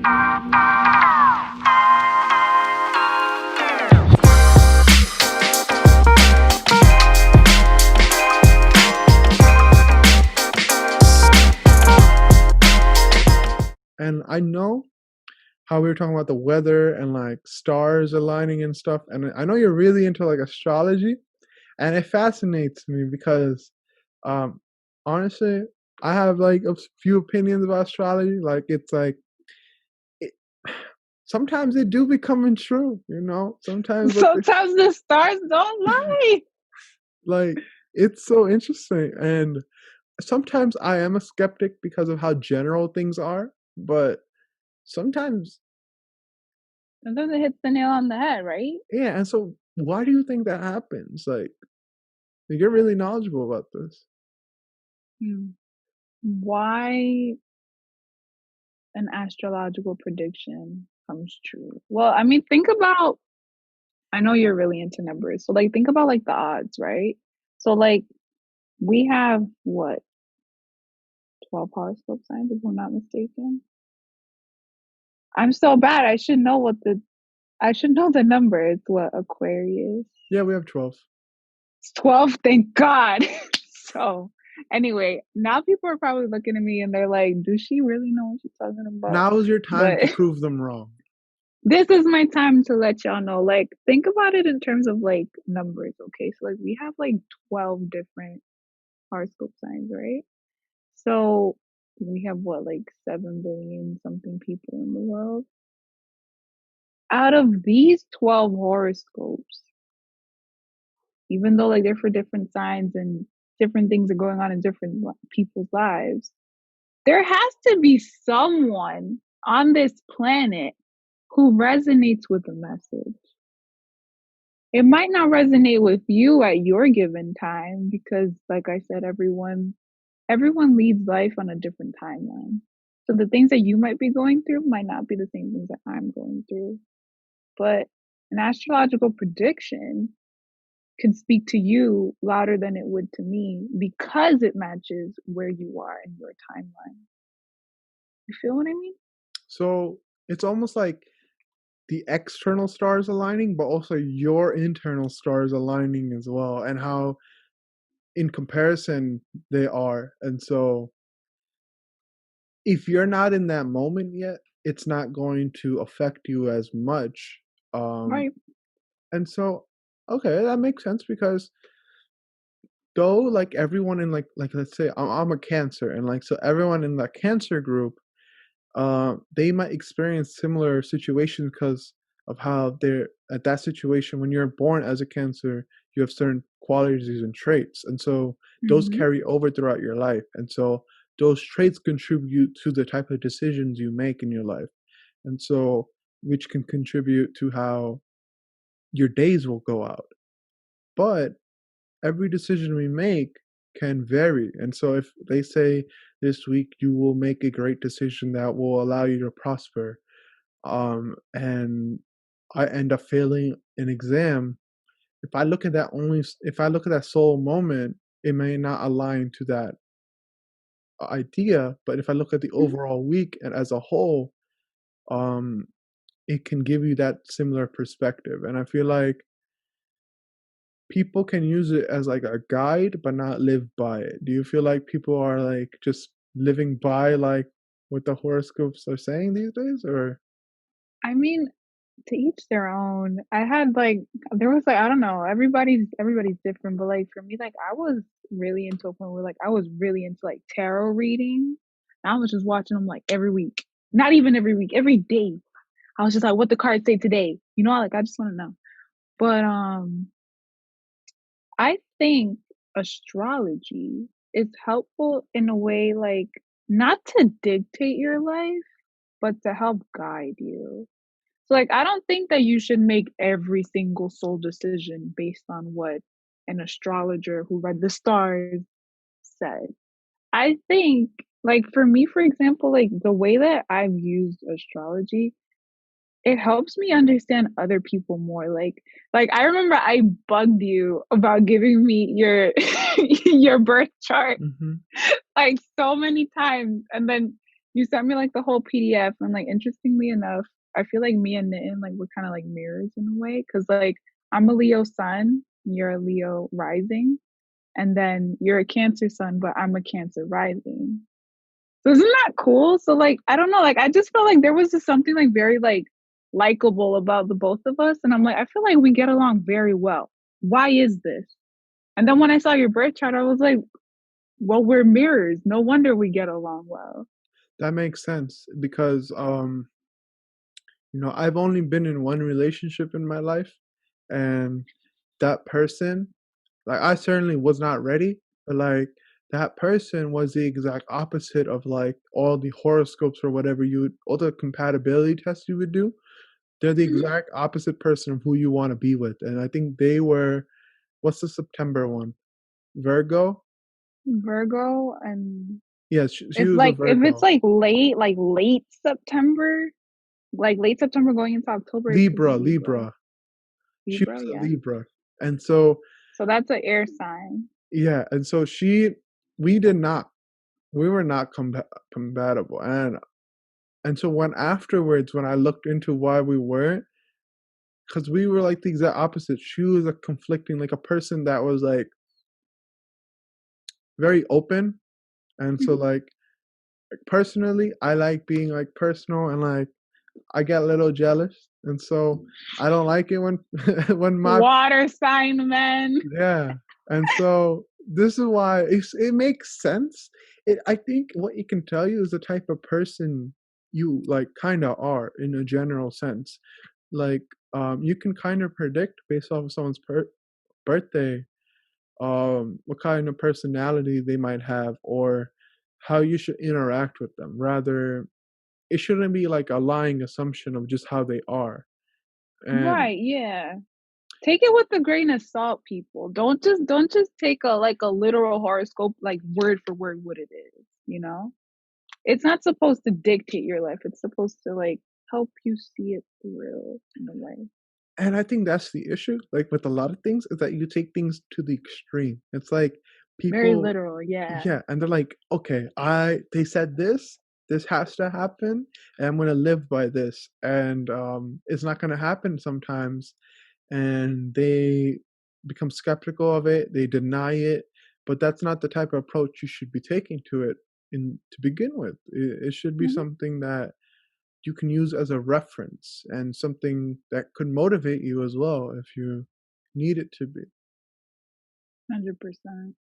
And I know how we were talking about the weather and like stars aligning and stuff. And I know you're really into like astrology, and it fascinates me because, honestly, I have like a few opinions about astrology. Like it's like, it, sometimes they do become true, you know. Sometimes the stars don't lie. Like it's so interesting, and sometimes I am a skeptic because of how general things are, but sometimes it hits the nail on the head, right? yeah. And so, why do you think that happens? Like, you're really knowledgeable about this. Why an astrological prediction comes true? Well, I mean, think about, I know you're really into numbers, so like think about like the odds, right? So like we have what, 12 horoscope signs, if I'm not mistaken. I'm so bad. I should know the number. It's what, Aquarius? Yeah, we have 12. It's 12, thank God. So anyway, now people are probably looking at me and they're like, does she really know what she's talking about? Now is your time to prove them wrong. This is my time to let y'all know. Like, think about it in terms of like numbers, okay? So like we have like 12 different horoscope signs, right? So we have what, like 7 billion something people in the world. Out of these 12 horoscopes, even though like they're for different signs and different things are going on in different people's lives, there has to be someone on this planet who resonates with the message. It might not resonate with you at your given time because, like I said, everyone leads life on a different timeline. So the things that you might be going through might not be the same things that I'm going through. But an astrological prediction can speak to you louder than it would to me because it matches where you are in your timeline. You feel what I mean? So it's almost like the external stars aligning, but also your internal stars aligning as well, and how in comparison they are. And so if you're not in that moment yet, it's not going to affect you as much. Right. And so, okay, that makes sense because though, like everyone in like let's say I'm a Cancer, and like so everyone in that Cancer group, they might experience similar situations because of how they're at that situation. When you're born as a Cancer, you have certain qualities and traits, and so those carry over throughout your life, and so those traits contribute to the type of decisions you make in your life, and so which can contribute to how your days will go out. But every decision we make can vary. And so if they say this week you will make a great decision that will allow you to prosper, and I end up failing an exam, if I look at that sole moment, it may not align to that idea. But if I look at the overall week and as a whole, it can give you that similar perspective. And I feel like people can use it as like a guide but not live by it. Do you feel like people are like just living by like what the horoscopes are saying these days? Or I mean, to each their own. I had like, there was like, I don't know, everybody's different, but like for me, like I was really into a point where like I was really into like tarot reading. I was just watching them like every week, not even every week, every day. I was just like, what the cards say today, you know, like I just want to know. But I think astrology is helpful in a way, like not to dictate your life, but to help guide you. So, like, I don't think that you should make every single soul decision based on what an astrologer who read the stars said. I think, like, for me, for example, like the way that I've used astrology, it helps me understand other people more. Like I remember I bugged you about giving me your your birth chart like so many times, and then You sent me like the whole PDF, and like interestingly enough, I feel like me and Nitin like we're kind of like mirrors in a way, because like I'm a Leo sun, you're a Leo rising, and then you're a Cancer sun, but I'm a Cancer rising. So isn't that cool? So like I don't know, like I just felt like there was just something like very like likable about the both of us, and I'm like I feel like we get along very well. Why is this? And then when I saw your birth chart, I was like, well, we're mirrors. No wonder we get along well. That makes sense because I've only been in one relationship in my life, and that person, like, I certainly was not ready, but like that person was the exact opposite of like all the horoscopes or whatever all the compatibility tests you would do. They're the Mhm. exact opposite person of who you want to be with. And I think they were, what's the September one? Virgo? Virgo, and Yeah, she it's was a like if it's Virgo. like late September going into October, it could be Libra, Libra. Libra. She Libra, was a yeah. Libra. And so, So that's an air sign. yeah, and so we did not, we were not compatible. And so when afterwards, when I looked into why we weren't, because we were like the exact opposite. She was a conflicting, like a person that was like very open. And so Mhm. like personally, I like being like personal and like I get a little jealous. And so I don't like it when when my Water sign men. yeah. And so this is why it makes sense. I think what it can tell you is the type of person you like kind of are in a general sense. Like you can kind of predict based off of someone's birthday what kind of personality they might have or how you should interact with them. Rather, it shouldn't be like a lying assumption of just how they are. And Right, yeah. Take it with a grain of salt, people. Don't just take a like a literal horoscope like word for word what it is, you know? It's not supposed to dictate your life. It's supposed to like help you see it through in a way. and I think that's the issue. Like with a lot of things, is that you take things to the extreme. It's like Very people, literal, yeah. yeah, and they're like, okay, they said this has to happen, and I'm gonna live by this, and it's not gonna happen sometimes, and they become skeptical of it, they deny it, but that's not the type of approach you should be taking to it in to begin with. It should be Mhm. something that you can use as a reference and something that could motivate you as well if you need it to be. 100%.